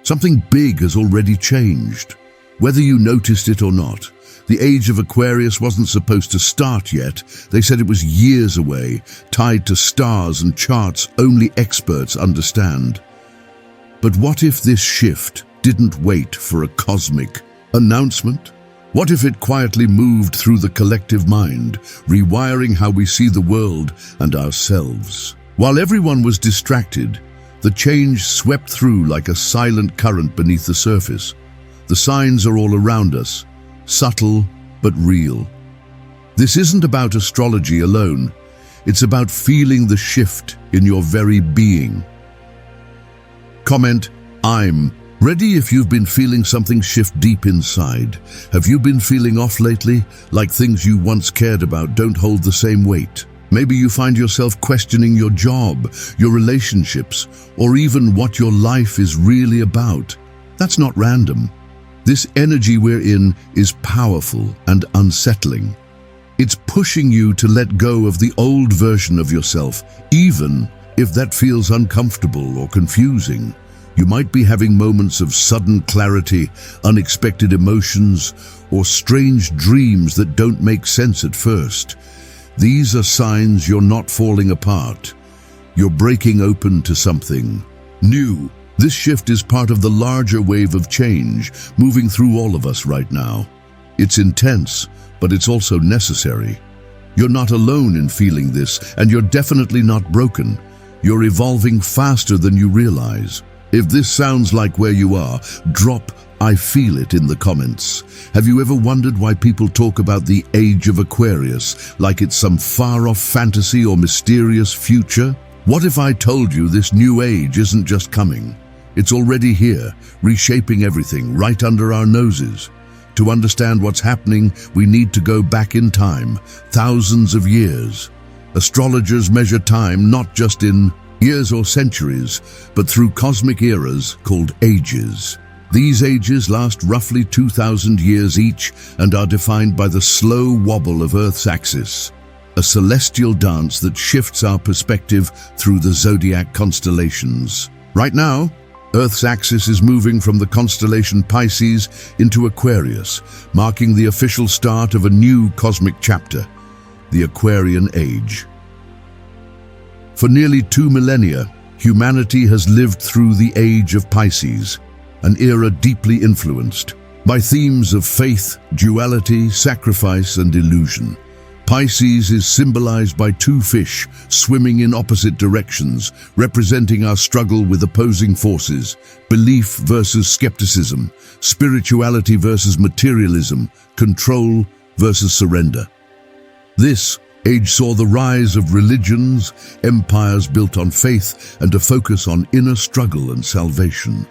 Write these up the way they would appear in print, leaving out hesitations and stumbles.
Something big has already changed. Whether you noticed it or not, the age of Aquarius wasn't supposed to start yet. They said it was years away, tied to stars and charts only experts understand. But what if this shift didn't wait for a cosmic announcement? What if it quietly moved through the collective mind, rewiring how we see the world and ourselves? While everyone was distracted, the change swept through like a silent current beneath the surface. The signs are all around us, subtle but real. This isn't about astrology alone. It's about feeling the shift in your very being. Comment, I'm ready if you've been feeling something shift deep inside. Have you been feeling off lately, like things you once cared about don't hold the same weight? Maybe you find yourself questioning your job, your relationships, or even what your life is really about. That's not random. This energy we're in is powerful and unsettling. It's pushing you to let go of the old version of yourself, even if that feels uncomfortable or confusing. You might be having moments of sudden clarity, unexpected emotions, or strange dreams that don't make sense at first. These are signs you're not falling apart. You're breaking open to something new. This shift is part of the larger wave of change moving through all of us right now. It's intense, but it's also necessary. You're not alone in feeling this, and you're definitely not broken. You're evolving faster than you realize. If this sounds like where you are, drop "I feel it" in the comments. Have you ever wondered why people talk about the age of Aquarius like it's some far-off fantasy or mysterious future? What if I told you this new age isn't just coming? It's already here, reshaping everything right under our noses. To understand what's happening, we need to go back in time, thousands of years. Astrologers measure time not just in years or centuries, but through cosmic eras called ages. These ages last roughly 2,000 years each and are defined by the slow wobble of Earth's axis, a celestial dance that shifts our perspective through the zodiac constellations. Right now, Earth's axis is moving from the constellation Pisces into Aquarius, marking the official start of a new cosmic chapter, the Aquarian Age. For nearly 2 millennia, humanity has lived through the age of Pisces, an era deeply influenced by themes of faith, duality, sacrifice, and illusion. Pisces is symbolized by two fish swimming in opposite directions, representing our struggle with opposing forces: belief versus skepticism, spirituality versus materialism, control versus surrender. This age saw the rise of religions, empires built on faith, and a focus on inner struggle and salvation.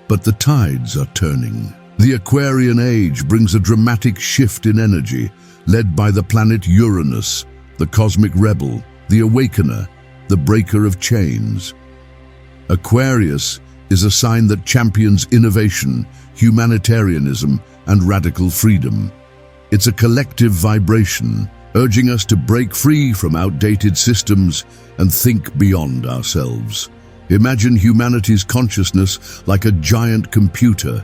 But the tides are turning. The Aquarian Age brings a dramatic shift in energy, led by the planet Uranus, the cosmic rebel, the awakener, the breaker of chains. Aquarius is a sign that champions innovation, humanitarianism, and radical freedom. It's a collective vibration, urging us to break free from outdated systems and think beyond ourselves. Imagine humanity's consciousness like a giant computer.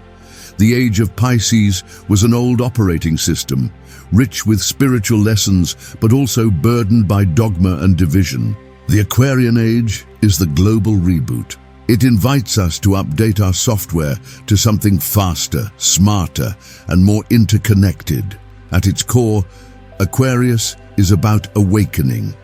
The age of Pisces was an old operating system, rich with spiritual lessons, but also burdened by dogma and division. The Aquarian Age is the global reboot. It invites us to update our software to something faster, smarter, and more interconnected. At its core, Aquarius is about awakening.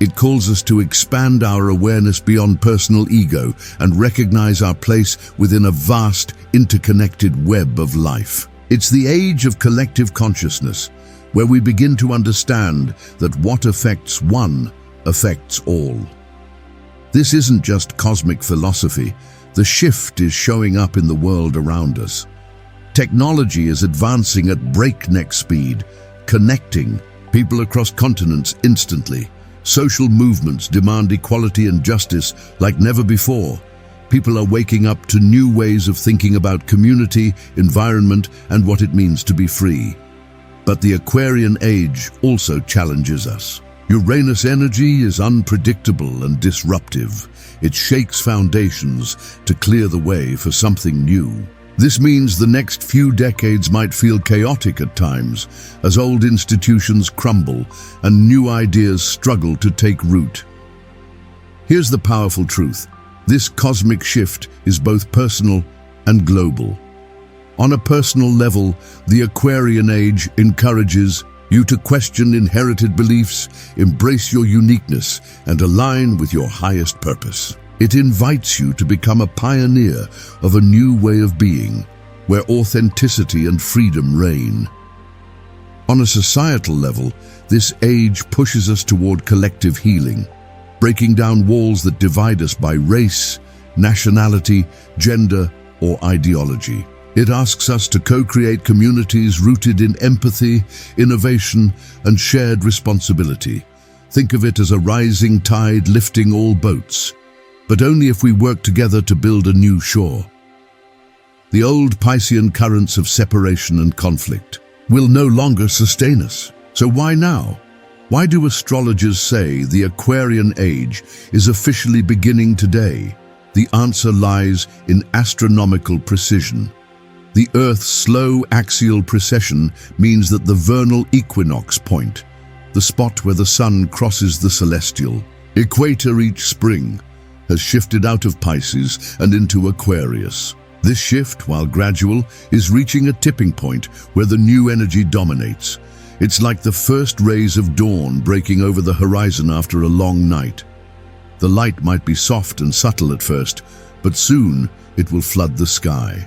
It calls us to expand our awareness beyond personal ego and recognize our place within a vast, interconnected web of life. It's the age of collective consciousness, where we begin to understand that what affects one affects all. This isn't just cosmic philosophy. The shift is showing up in the world around us. Technology is advancing at breakneck speed, connecting people across continents instantly. Social movements demand equality and justice like never before. People are waking up to new ways of thinking about community, environment, and what it means to be free. But the Aquarian Age also challenges us. Uranus energy is unpredictable and disruptive. It shakes foundations to clear the way for something new. This means the next few decades might feel chaotic at times, as old institutions crumble and new ideas struggle to take root. Here's the powerful truth. This cosmic shift is both personal and global. On a personal level, the Aquarian Age encourages you to question inherited beliefs, embrace your uniqueness, and align with your highest purpose. It invites you to become a pioneer of a new way of being, where authenticity and freedom reign. On a societal level, this age pushes us toward collective healing, breaking down walls that divide us by race, nationality, gender, or ideology. It asks us to co-create communities rooted in empathy, innovation, and shared responsibility. Think of it as a rising tide lifting all boats, but only if we work together to build a new shore. The old Piscean currents of separation and conflict will no longer sustain us. So why now? Why do astrologers say the Aquarian Age is officially beginning today? The answer lies in astronomical precision. The Earth's slow axial precession means that the vernal equinox point, the spot where the sun crosses the celestial equator each spring, has shifted out of Pisces and into Aquarius. This shift, while gradual, is reaching a tipping point where the new energy dominates. It's like the first rays of dawn breaking over the horizon after a long night. The light might be soft and subtle at first, but soon it will flood the sky.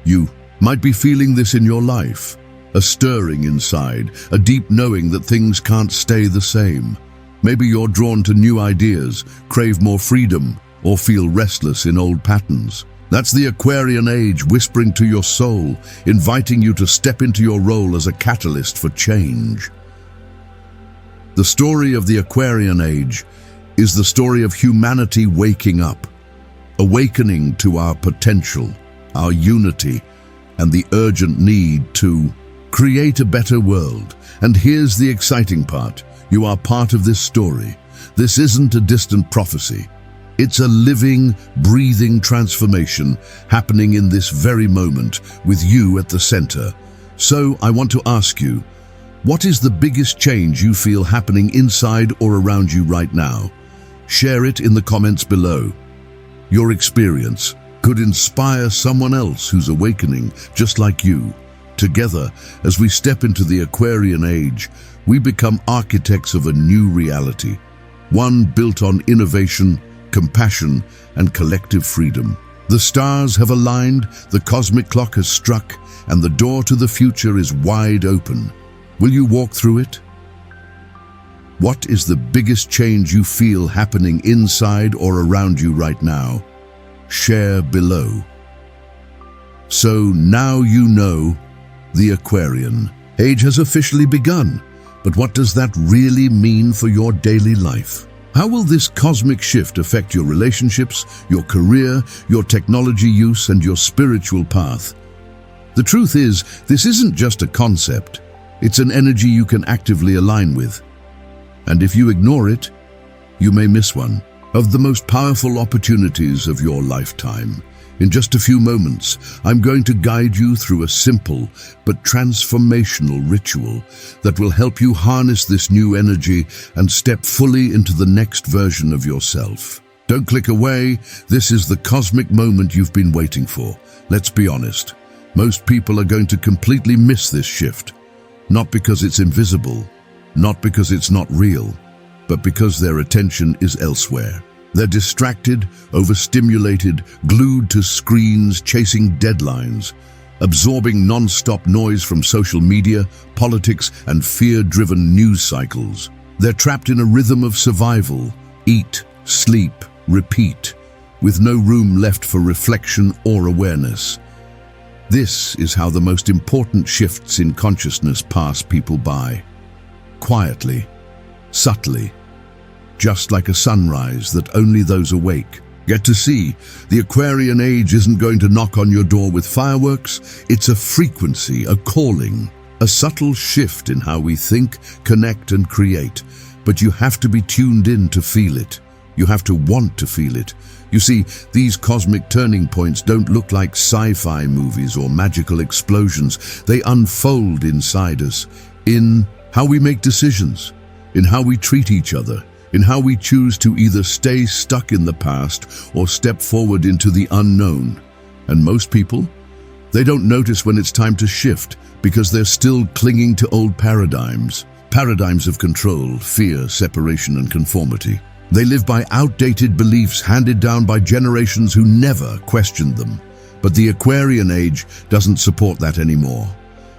You might be feeling this in your life, a stirring inside, a deep knowing that things can't stay the same. Maybe you're drawn to new ideas, crave more freedom, or feel restless in old patterns. That's the Aquarian Age whispering to your soul, inviting you to step into your role as a catalyst for change. The story of the Aquarian Age is the story of humanity waking up, awakening to our potential, our unity, and the urgent need to create a better world. And here's the exciting part. You are part of this story. This isn't a distant prophecy. It's a living, breathing transformation happening in this very moment with you at the center. So I want to ask you, what is the biggest change you feel happening inside or around you right now? Share it in the comments below. Your experience could inspire someone else who's awakening just like you. Together, as we step into the Aquarian Age, we become architects of a new reality, one built on innovation, compassion, and collective freedom. The stars have aligned, the cosmic clock has struck, and the door to the future is wide open. Will you walk through it? What is the biggest change you feel happening inside or around you right now? Share below. So now you know, the Aquarian Age has officially begun. But what does that really mean for your daily life? How will this cosmic shift affect your relationships, your career, your technology use, and your spiritual path? The truth is, this isn't just a concept. It's an energy you can actively align with. And if you ignore it, you may miss one of the most powerful opportunities of your lifetime. In just a few moments, I'm going to guide you through a simple but transformational ritual that will help you harness this new energy and step fully into the next version of yourself. Don't click away. This is the cosmic moment you've been waiting for. Let's be honest. Most people are going to completely miss this shift. Not because it's invisible, not because it's not real, but because their attention is elsewhere. They're distracted, overstimulated, glued to screens, chasing deadlines, absorbing non-stop noise from social media, politics, and fear-driven news cycles. They're trapped in a rhythm of survival, eat, sleep, repeat, with no room left for reflection or awareness. This is how the most important shifts in consciousness pass people by. Quietly, subtly, just like a sunrise that only those awake get to see. The Aquarian Age isn't going to knock on your door with fireworks. It's a frequency, a calling, a subtle shift in how we think, connect, and create. but you have to be tuned in to feel it. You have to want to feel it. You see, these cosmic turning points don't look like sci-fi movies or magical explosions. They unfold inside us, in how we make decisions, in how we treat each other, in how we choose to either stay stuck in the past or step forward into the unknown. And most people, they don't notice when it's time to shift because they're still clinging to old paradigms of control, fear, separation, and conformity. They live by outdated beliefs handed down by generations who never questioned them. But the Aquarian Age doesn't support that anymore.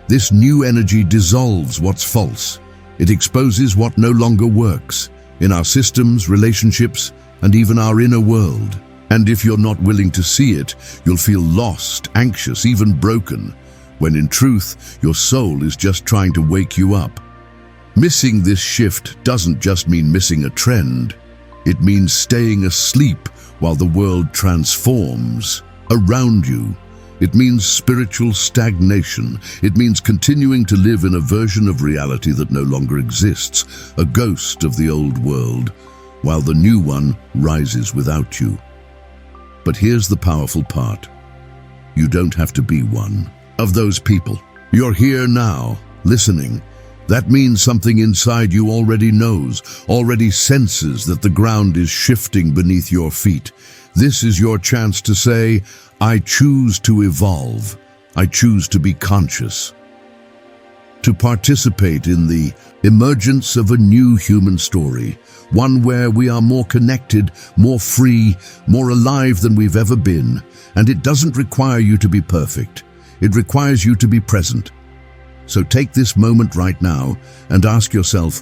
This new energy dissolves what's false. It exposes what no longer works in our systems, relationships, and even our inner world. And if you're not willing to see it, you'll feel lost, anxious, even broken, when in truth, your soul is just trying to wake you up. Missing this shift doesn't just mean missing a trend. It means staying asleep while the world transforms around you. It means spiritual stagnation. It means continuing to live in a version of reality that no longer exists, a ghost of the old world, while the new one rises without you. But here's the powerful part. You don't have to be one of those people. You're here now, listening. That means something inside you already knows, already senses that the ground is shifting beneath your feet. This is your chance to say, I choose to evolve. I choose to be conscious. To participate in the emergence of a new human story, one where we are more connected, more free, more alive than we've ever been. And it doesn't require you to be perfect. It requires you to be present. So take this moment right now and ask yourself,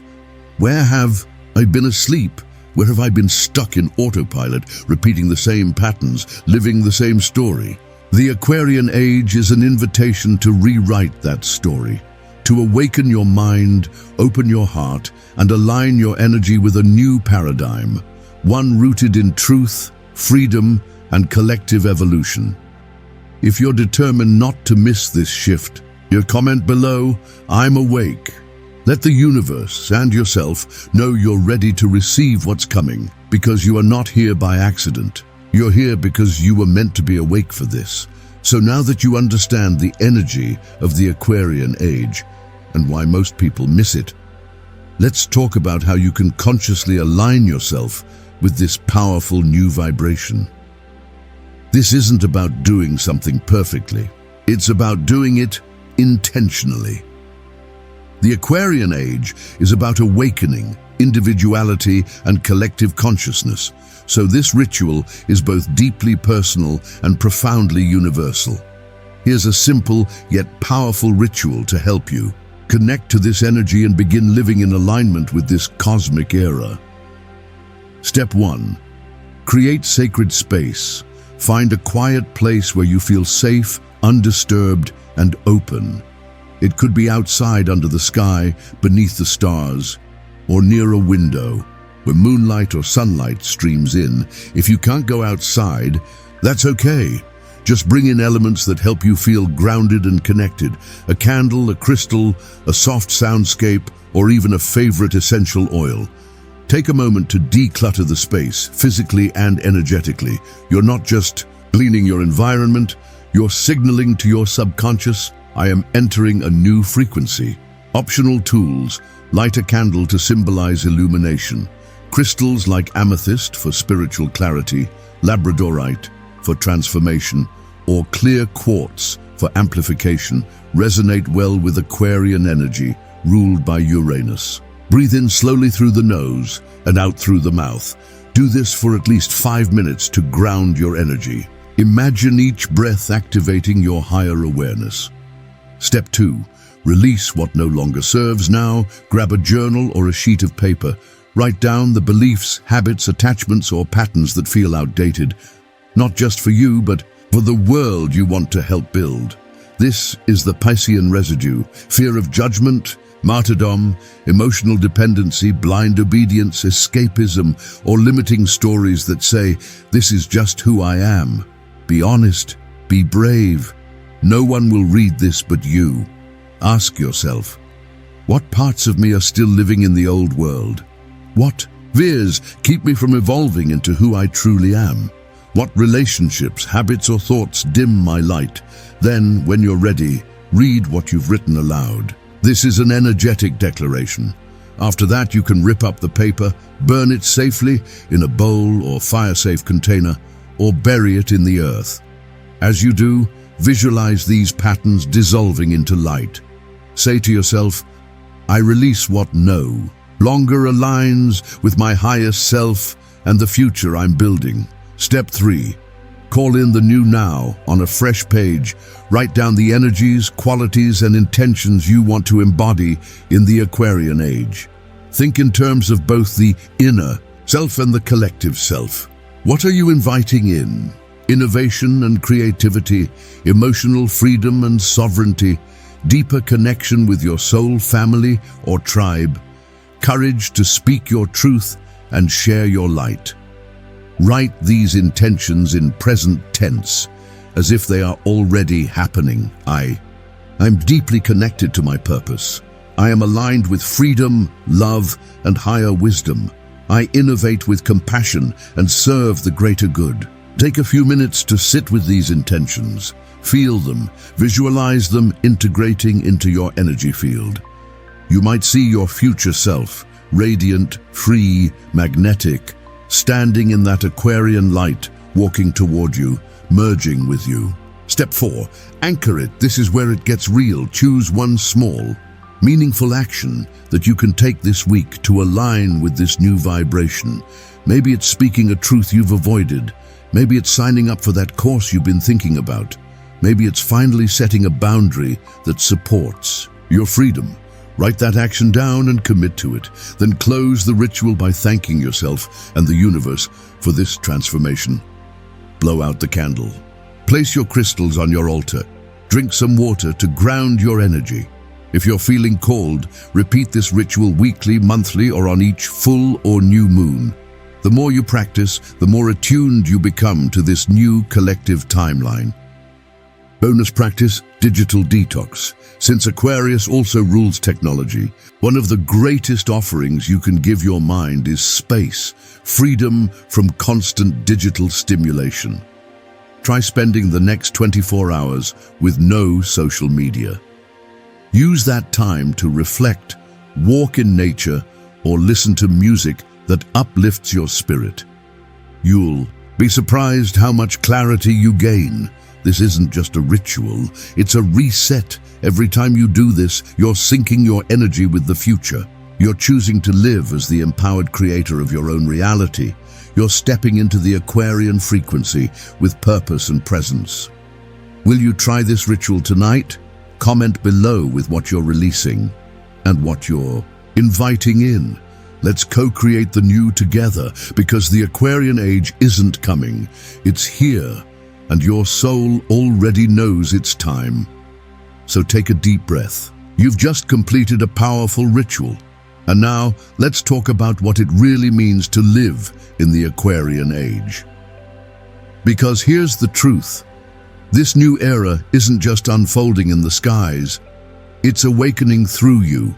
where have I been asleep? Where have I been stuck in autopilot, repeating the same patterns, living the same story? The Aquarian Age is an invitation to rewrite that story, to awaken your mind, open your heart, and align your energy with a new paradigm, one rooted in truth, freedom, and collective evolution. If you're determined not to miss this shift, your comment below, I'm awake. Let the universe and yourself know you're ready to receive what's coming, because you are not here by accident. You're here because you were meant to be awake for this. So now that you understand the energy of the Aquarian Age and why most people miss it, let's talk about how you can consciously align yourself with this powerful new vibration. This isn't about doing something perfectly. It's about doing it intentionally. The Aquarian Age is about awakening, individuality, and collective consciousness. So this ritual is both deeply personal and profoundly universal. Here's a simple yet powerful ritual to help you connect to this energy and begin living in alignment with this cosmic era. Step 1. Create sacred space. Find a quiet place where you feel safe, undisturbed, and open. It could be outside under the sky, beneath the stars, or near a window where moonlight or sunlight streams in. If you can't go outside, that's okay. Just bring in elements that help you feel grounded and connected. A candle, a crystal, a soft soundscape, or even a favorite essential oil. Take a moment to declutter the space, physically and energetically. You're not just cleaning your environment, you're signaling to your subconscious, I am entering a new frequency. Optional tools: light a candle to symbolize illumination, crystals like amethyst for spiritual clarity, labradorite for transformation, or clear quartz for amplification resonate well with Aquarian energy, ruled by Uranus. Breathe in slowly through the nose and out through the mouth. Do this for at least 5 minutes to ground your energy. Imagine each breath activating your higher awareness. Step 2. Release what no longer serves. Now, grab a journal or a sheet of paper. Write down the beliefs, habits, attachments, or patterns that feel outdated, not just for you, but for the world you want to help build. This is the Piscean residue: fear of judgment, martyrdom, emotional dependency, blind obedience, escapism, or limiting stories that say, this is just who I am. Be honest, be brave. No one will read this but you. Ask yourself, what parts of me are still living in the old world? What fears keep me from evolving into who I truly am? What relationships, habits, or thoughts dim my light? Then, when you're ready, read what you've written aloud. This is an energetic declaration. After that, you can rip up the paper, burn it safely in a bowl or fire-safe container, or bury it in the earth. As you do, visualize these patterns dissolving into light. Say to yourself, I release what no longer aligns with my highest self and the future I'm building. Step 3. Call in the new now on a fresh page. Write down the energies, qualities, and intentions you want to embody in the Aquarian age. Think in terms of both the inner self and the collective self. What are you inviting in? Innovation and creativity, emotional freedom and sovereignty, deeper connection with your soul, family, or tribe, courage to speak your truth and share your light. Write these intentions in present tense, as if they are already happening. I'm deeply connected to my purpose. I am aligned with freedom, love, and higher wisdom. I innovate with compassion and serve the greater good. Take a few minutes to sit with these intentions. Feel them, visualize them integrating into your energy field. You might see your future self, radiant, free, magnetic, standing in that Aquarian light, walking toward you, merging with you. Step 4. Anchor it. This is where it gets real. Choose one small, meaningful action that you can take this week to align with this new vibration. Maybe it's speaking a truth you've avoided. Maybe it's signing up for that course you've been thinking about. Maybe it's finally setting a boundary that supports your freedom. Write that action down and commit to it. Then close the ritual by thanking yourself and the universe for this transformation. Blow out the candle. Place your crystals on your altar. Drink some water to ground your energy. If you're feeling called, repeat this ritual weekly, monthly, or on each full or new moon. The more you practice, the more attuned you become to this new collective timeline. Bonus practice, digital detox. Since Aquarius also rules technology, one of the greatest offerings you can give your mind is space, freedom from constant digital stimulation. Try spending the next 24 hours with no social media. Use that time to reflect, walk in nature, or listen to music that uplifts your spirit. You'll be surprised how much clarity you gain. This isn't just a ritual, it's a reset. Every time you do this, you're syncing your energy with the future. You're choosing to live as the empowered creator of your own reality. You're stepping into the Aquarian frequency with purpose and presence. Will you try this ritual tonight? Comment below with what you're releasing and what you're inviting in. Let's co-create the new together, because the Aquarian age isn't coming. It's here, and your soul already knows it's time. So take a deep breath. You've just completed a powerful ritual. And now, let's talk about what it really means to live in the Aquarian age. Because here's the truth. This new era isn't just unfolding in the skies. It's awakening through you.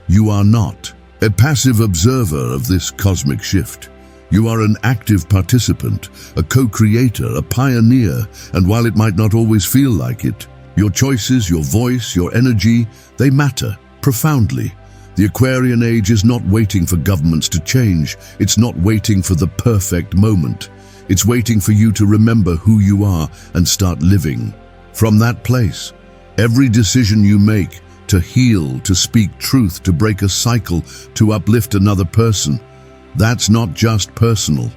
You are not a passive observer of this cosmic shift. You are an active participant, a co-creator, a pioneer, and while it might not always feel like it, your choices, your voice, your energy, they matter profoundly. The Aquarian age is not waiting for governments to change. It's not waiting for the perfect moment. It's waiting for you to remember who you are and start living from that place. Every decision you make, to heal, to speak truth, to break a cycle, to uplift another person, that's not just personal.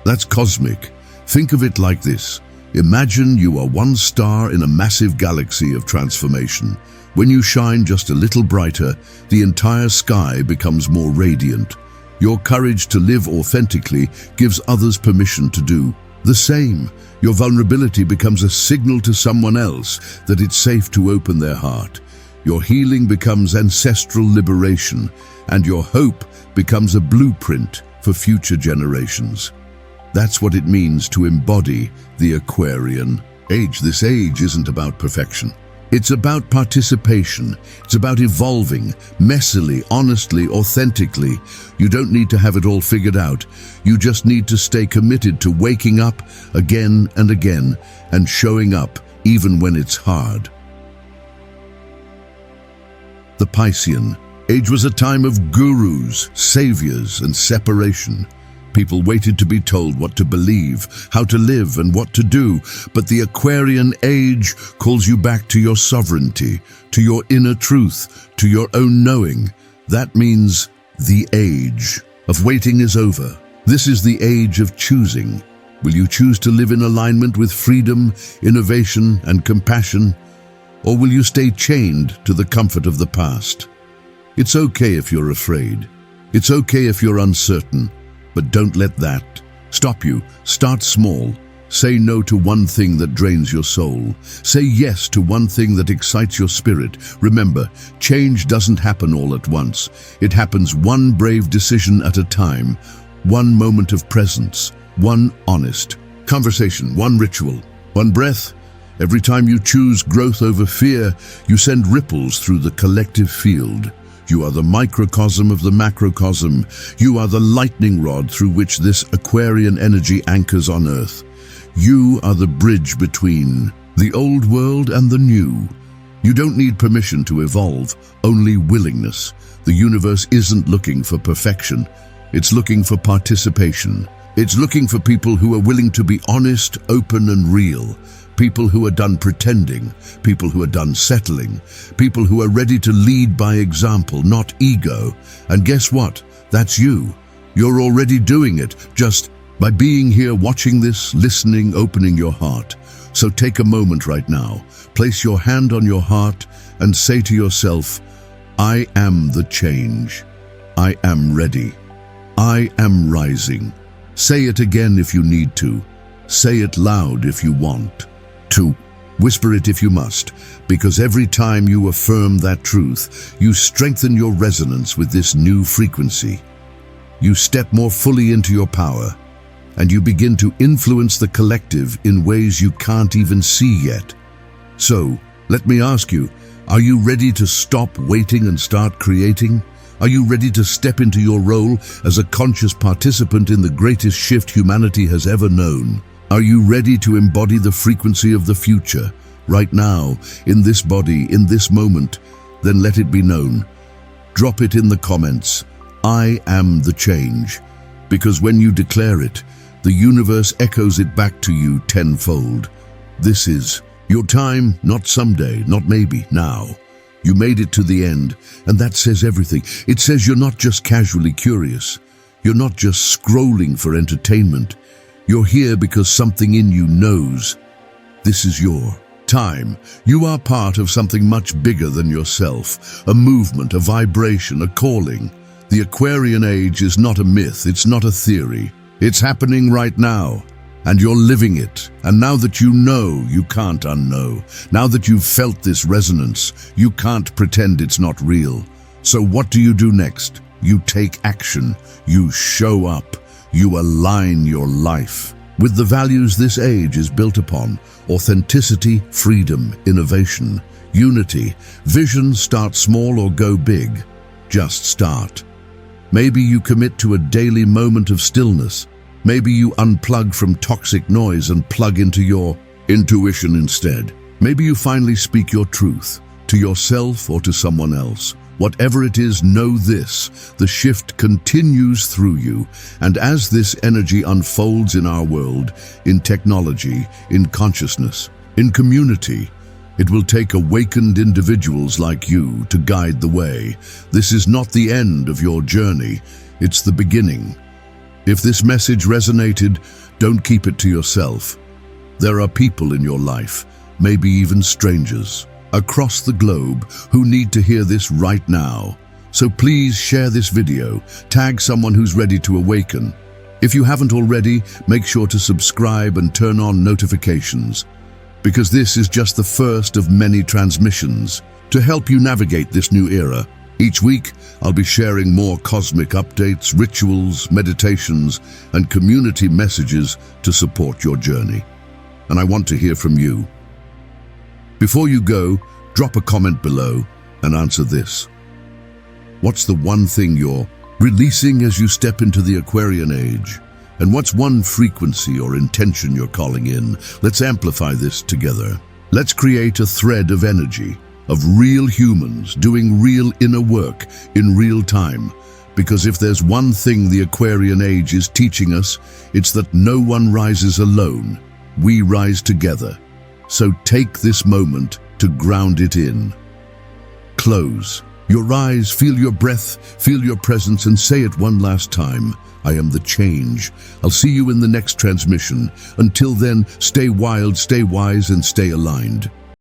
That's cosmic. Think of it like this. Imagine you are one star in a massive galaxy of transformation. When you shine just a little brighter, the entire sky becomes more radiant. Your courage to live authentically gives others permission to do the same. Your vulnerability becomes a signal to someone else that it's safe to open their heart. Your healing becomes ancestral liberation, and your hope becomes a blueprint for future generations. That's what it means to embody the Aquarian age. This age isn't about perfection. It's about participation. It's about evolving, messily, honestly, authentically. You don't need to have it all figured out. You just need to stay committed to waking up again and again and showing up even when it's hard. The Piscean Age was a time of gurus, saviors, and separation. People waited to be told what to believe, how to live, and what to do. But the Aquarian Age calls you back to your sovereignty, to your inner truth, to your own knowing. That means the age of waiting is over. This is the age of choosing. Will you choose to live in alignment with freedom, innovation, and compassion? Or will you stay chained to the comfort of the past? It's okay if you're afraid. It's okay if you're uncertain. But don't let that stop you. Start small. Say no to one thing that drains your soul. Say yes to one thing that excites your spirit. Remember, change doesn't happen all at once. It happens one brave decision at a time, one moment of presence, one honest conversation, one ritual, one breath. Every time you choose growth over fear, you send ripples through the collective field. You are the microcosm of the macrocosm. You are the lightning rod through which this Aquarian energy anchors on Earth. You are the bridge between the old world and the new. You don't need permission to evolve, only willingness. The universe isn't looking for perfection. It's looking for participation. It's looking for people who are willing to be honest, open, and real. People who are done pretending, people who are done settling, people who are ready to lead by example, not ego. And guess what? That's you. You're already doing it, just by being here, watching this, listening, opening your heart. So take a moment right now, place your hand on your heart and say to yourself, I am the change. I am ready. I am rising. Say it again if you need to. Say it loud if you want to. Whisper it if you must, because every time you affirm that truth, you strengthen your resonance with this new frequency. You step more fully into your power, and you begin to influence the collective in ways you can't even see yet. So, let me ask you, are you ready to stop waiting and start creating? Are you ready to step into your role as a conscious participant in the greatest shift humanity has ever known? Are you ready to embody the frequency of the future, right now, in this body, in this moment? Then let it be known. Drop it in the comments. I am the change. Because when you declare it, the universe echoes it back to you tenfold. This is your time, not someday, not maybe, now. You made it to the end, and that says everything. It says you're not just casually curious. You're not just scrolling for entertainment. You're here because something in you knows this is your time. You are part of something much bigger than yourself, a movement, a vibration, a calling. The Aquarian Age is not a myth, it's not a theory. It's happening right now, and you're living it. And now that you know, you can't unknow. Now that you've felt this resonance, you can't pretend it's not real. So what do you do next? You take action, you show up. You align your life with the values this age is built upon: authenticity, freedom, innovation, unity. Vision. Start small or go big. Just start. Maybe you commit to a daily moment of stillness. Maybe you unplug from toxic noise and plug into your intuition instead. Maybe you finally speak your truth to yourself or to someone else. Whatever it is, know this: the shift continues through you. And as this energy unfolds in our world, in technology, in consciousness, in community, it will take awakened individuals like you to guide the way. This is not the end of your journey, it's the beginning. If this message resonated, don't keep it to yourself. There are people in your life, maybe even strangers, across the globe who need to hear this right now. So please share this video, tag someone who's ready to awaken. If you haven't already, make sure to subscribe and turn on notifications, because this is just the first of many transmissions to help you navigate this new era. Each week, I'll be sharing more cosmic updates, rituals, meditations, and community messages to support your journey. And I want to hear from you. Before you go, Drop a comment below and answer this. What's the one thing you're releasing as you step into the Aquarian age? And what's one frequency or intention you're calling in? Let's amplify this together. Let's create a thread of energy, of real humans doing real inner work in real time. Because if there's one thing the Aquarian age is teaching us, it's that no one rises alone. We rise together. So take this moment to ground it in. Close your eyes, feel your breath, feel your presence, and say it one last time. I am the change. I'll see you in the next transmission. Until then, stay wild, stay wise, and stay aligned.